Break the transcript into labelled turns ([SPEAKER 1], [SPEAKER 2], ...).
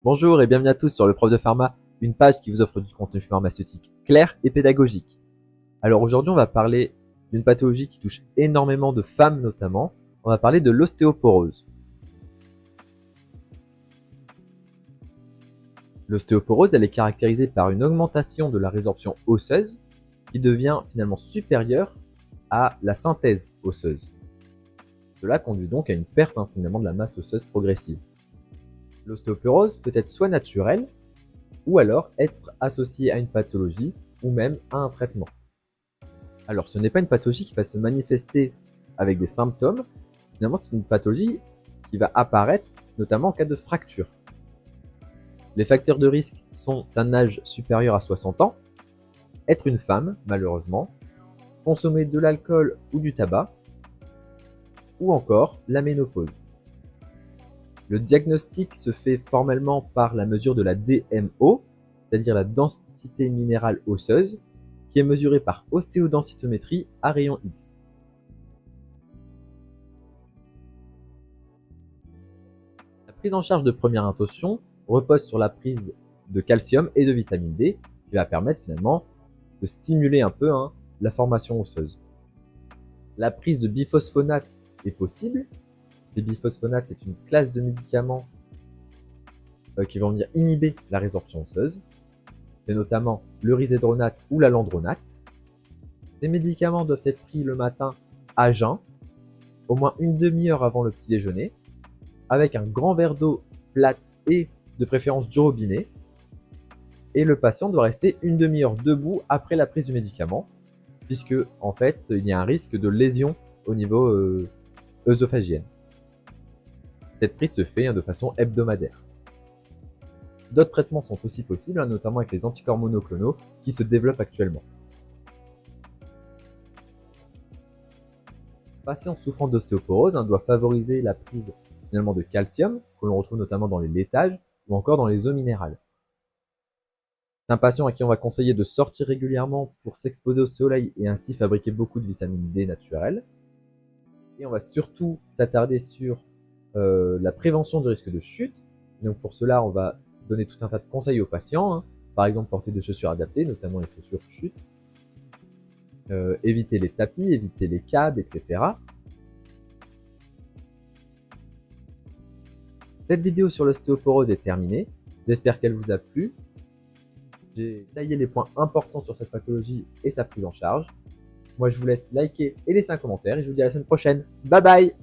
[SPEAKER 1] Bonjour et bienvenue à tous sur le Prof de Pharma, une page qui vous offre du contenu pharmaceutique clair et pédagogique. Alors aujourd'hui, on va parler d'une pathologie qui touche énormément de femmes notamment. On va parler de l'ostéoporose. L'ostéoporose, elle est caractérisée par une augmentation de la résorption osseuse qui devient finalement supérieure à la synthèse osseuse. Cela conduit donc à une perte finalement de la masse osseuse progressive. L'ostéoporose peut être soit naturelle, ou alors être associée à une pathologie ou même à un traitement. Alors ce n'est pas une pathologie qui va se manifester avec des symptômes, finalement c'est une pathologie qui va apparaître notamment en cas de fracture. Les facteurs de risque sont un âge supérieur à 60 ans, être une femme malheureusement, consommer de l'alcool ou du tabac, ou encore la ménopause. Le diagnostic se fait formellement par la mesure de la DMO, c'est-à-dire la densité minérale osseuse, qui est mesurée par ostéodensitométrie à rayon X. La prise en charge de première intention repose sur la prise de calcium et de vitamine D, qui va permettre finalement de stimuler un peu la formation osseuse. La prise de biphosphonate est possible. Les biphosphonates, c'est une classe de médicaments qui vont venir inhiber la résorption osseuse. C'est notamment le risedronate ou la landronate. Ces médicaments doivent être pris le matin à jeun, au moins une demi-heure avant le petit déjeuner, avec un grand verre d'eau plate et de préférence du robinet. Et le patient doit rester une demi-heure debout après la prise du médicament, puisque en fait il y a un risque de lésion au niveau œsophagienne. Cette prise se fait de façon hebdomadaire. D'autres traitements sont aussi possibles, notamment avec les anticorps monoclonaux qui se développent actuellement. Les patients souffrant d'ostéoporose doivent favoriser la prise finalement de calcium, que l'on retrouve notamment dans les laitages ou encore dans les eaux minérales. C'est un patient à qui on va conseiller de sortir régulièrement pour s'exposer au soleil et ainsi fabriquer beaucoup de vitamine D naturelle. Et on va surtout s'attarder sur la prévention du risque de chute. Donc pour cela, on va donner tout un tas de conseils aux patients. Par exemple, porter des chaussures adaptées, notamment les chaussures chute. Éviter les tapis, éviter les câbles, etc. Cette vidéo sur l'ostéoporose est terminée. J'espère qu'elle vous a plu. J'ai taillé les points importants sur cette pathologie et sa prise en charge. Moi, je vous laisse liker et laisser un commentaire et je vous dis à la semaine prochaine. Bye bye!